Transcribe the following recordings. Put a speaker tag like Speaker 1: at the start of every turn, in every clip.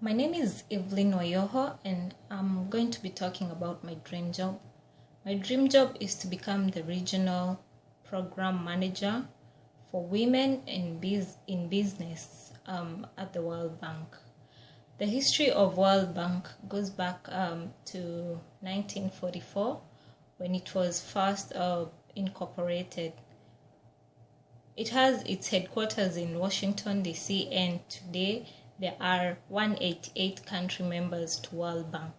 Speaker 1: My name is Evelyn Oyoho, and I'm going to be talking about my dream job. My dream job is to become the regional program manager for women in business at the World Bank. The history of World Bank goes back to 1944 when it was first incorporated. It has its headquarters in Washington, D.C., and today there are 188 country members to World Bank.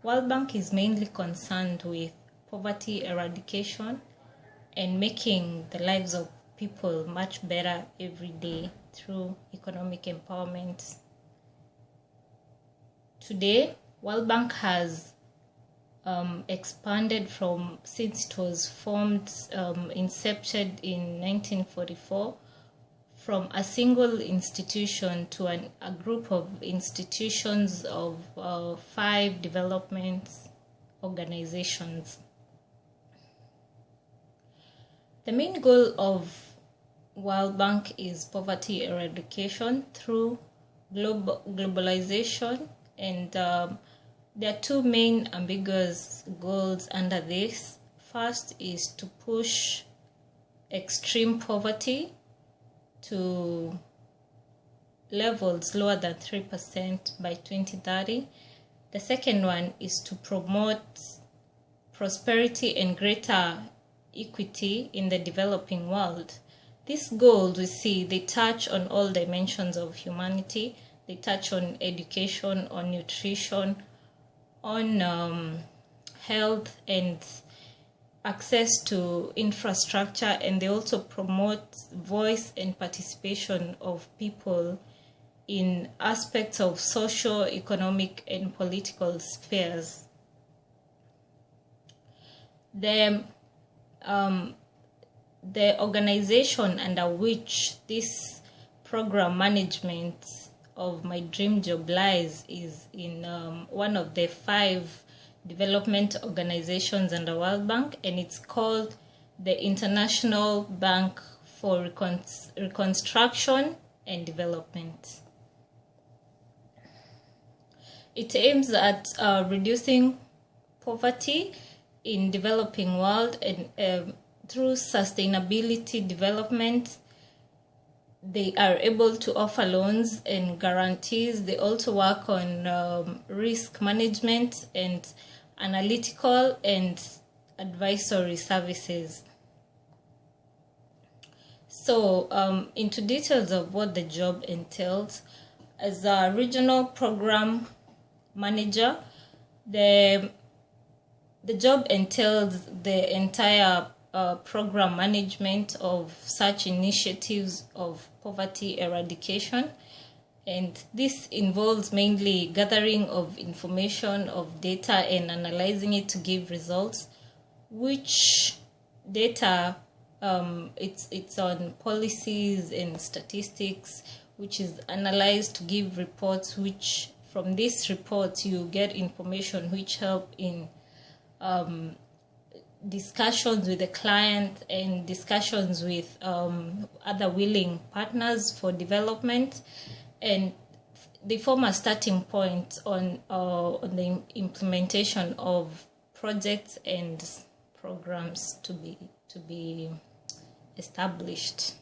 Speaker 1: World Bank is mainly concerned with poverty eradication and making the lives of people much better every day through economic empowerment. Today, World Bank has expanded since it was formed, incepted in 1944, from a single institution to a group of institutions of 5 development organizations. The main goal of World Bank is poverty eradication through globalization, and there are 2 main ambiguous goals under this. First is to push extreme poverty to levels lower than 3% by 2030. The second one is to promote prosperity and greater equity in the developing world. These goals, we see, they touch on all dimensions of humanity. They touch on education, on nutrition, on health and access to infrastructure, and they also promote voice and participation of people in aspects of social, economic, and political spheres. The organization under which this program management of my dream job lies is in one of the 5 development organizations under World Bank, and it's called the International Bank for Reconstruction and Development. It aims at reducing poverty in developing world, and through sustainability development, they are able to offer loans and guarantees. They also work on risk management and analytical and advisory services. So into details of what the job entails. As a regional program manager, the job entails the entire program management of such initiatives of poverty eradication, and this involves mainly gathering of information, of data, and analyzing it to give results, which data it's on policies and statistics, which is analyzed to give reports, which from these reports you get information which help in discussions with the client and discussions with other willing partners for development, and they form a starting point on the implementation of projects and programs to be established.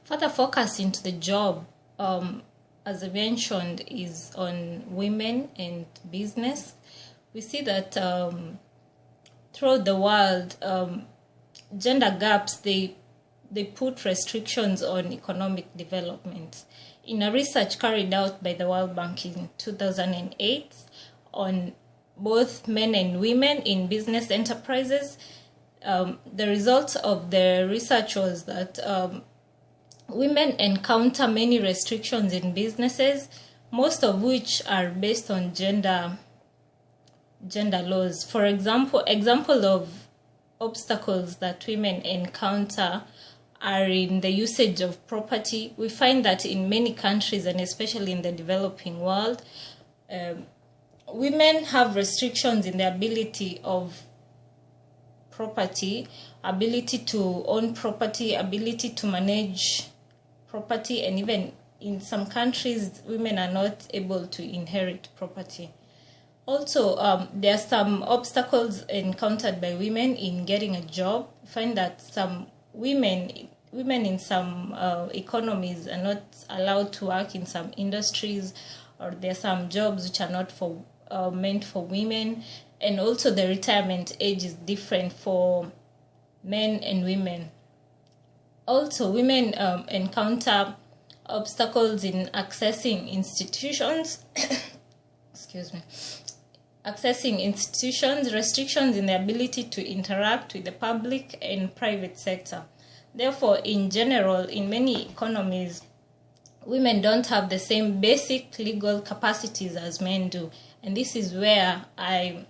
Speaker 1: Further focus into the job, as I mentioned, is on women and business. We see that throughout the world, gender gaps, they put restrictions on economic development. In a research carried out by the World Bank in 2008 on both men and women in business enterprises, the result of the research was that women encounter many restrictions in businesses, most of which are based on gender laws. For example of obstacles that women encounter are in the usage of property. We find that in many countries, and especially in the developing world, women have restrictions in the ability of property, ability to own property, ability to manage property, and even in some countries, women are not able to inherit property. Also, there are some obstacles encountered by women in getting a job. You find that some women in some economies are not allowed to work in some industries, or there are some jobs which are not meant for women. And also the retirement age is different for men and women. Also, women encounter obstacles in accessing institutions, restrictions in the ability to interact with the public and private sector. Therefore, in general, in many economies, women don't have the same basic legal capacities as men do. And this is where I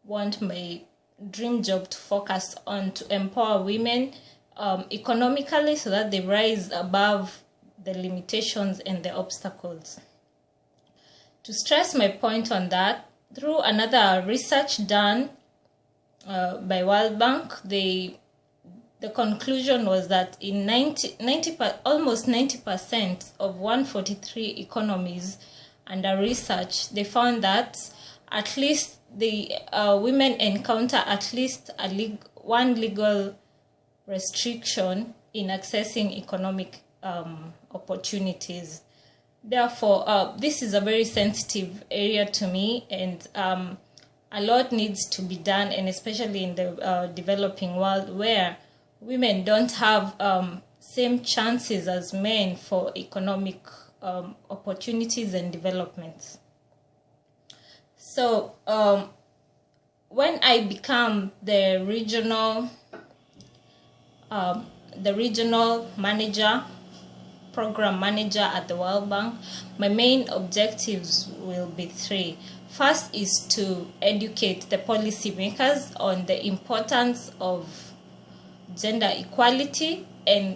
Speaker 1: want my dream job to focus on, to empower women economically, so that they rise above the limitations and the obstacles. To stress my point on that, through another research done by World Bank, the conclusion was that in almost 90% of 143 economies under research, they found that at least the women encounter at least one legal restriction in accessing economic opportunities. Therefore, this is a very sensitive area to me, and a lot needs to be done, and especially in the developing world, where women don't have same chances as men for economic opportunities and developments. So when I become the regional program manager at the World Bank, my main objectives will be three. First is to educate the policymakers on the importance of gender equality, and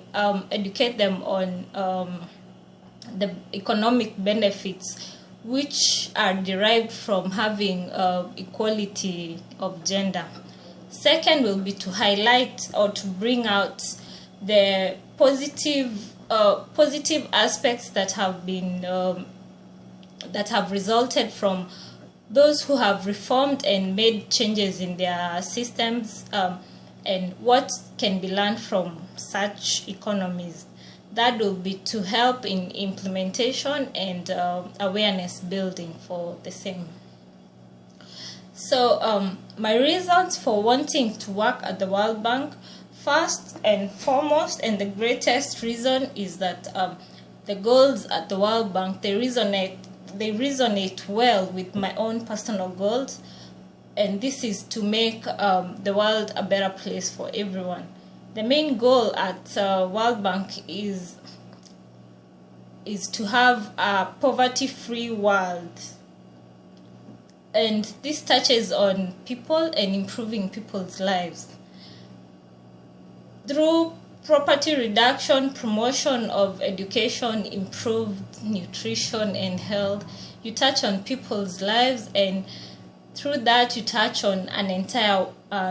Speaker 1: educate them on the economic benefits which are derived from having equality of gender. Second will be to highlight or to bring out the positive aspects that have been that have resulted from those who have reformed and made changes in their systems, and what can be learned from such economies. That will be to help in implementation and awareness building for the same. So my reasons for wanting to work at the World Bank, first and foremost, and the greatest reason, is that the goals at the World Bank, they resonate well with my own personal goals, and this is to make the world a better place for everyone. The main goal at World Bank is to have a poverty-free world, and this touches on people and improving people's lives. Through poverty reduction, promotion of education, improved nutrition and health, you touch on people's lives, and through that you touch on an entire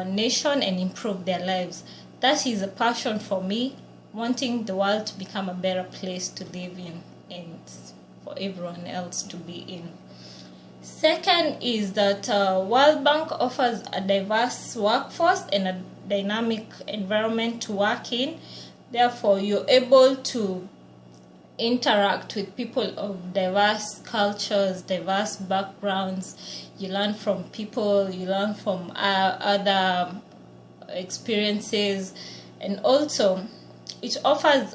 Speaker 1: nation and improve their lives. That is a passion for me, wanting the world to become a better place to live in and for everyone else to be in. Second is that World Bank offers a diverse workforce and a dynamic environment to work in. Therefore, you're able to interact with people of diverse cultures, diverse backgrounds. You learn from people, you learn from other experiences, and also it offers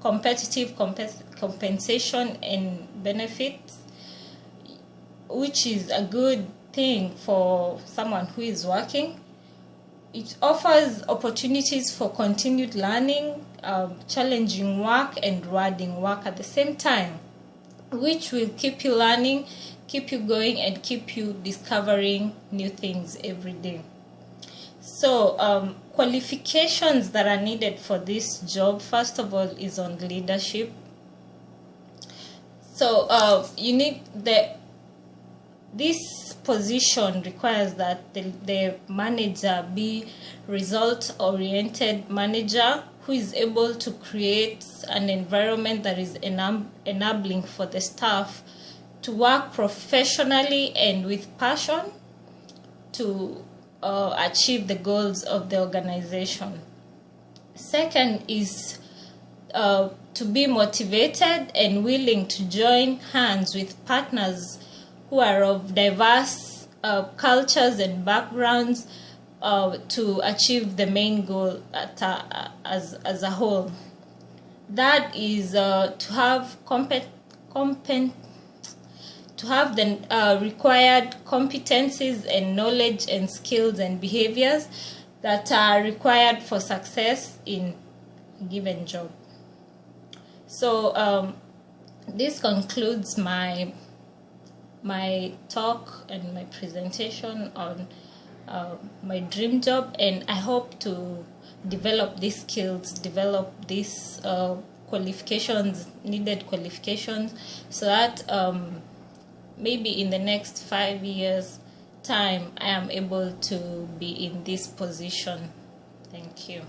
Speaker 1: competitive compensation and benefits, which is a good thing for someone who is working. It offers opportunities for continued learning, challenging work, and rewarding work at the same time, which will keep you learning, keep you going, and keep you discovering new things every day. So qualifications that are needed for this job, first of all, is on leadership. So you need this position requires that the manager be result-oriented manager who is able to create an environment that is enabling for the staff to work professionally and with passion to achieve the goals of the organization. Second is to be motivated and willing to join hands with partners who are of diverse cultures and backgrounds to achieve the main goal as a whole. That is to have the required competencies and knowledge and skills and behaviors that are required for success in a given job. So this concludes my talk and my presentation on my dream job, and I hope to develop these skills, develop these needed qualifications, so that maybe in the next 5 years time I am able to be in this position. Thank you.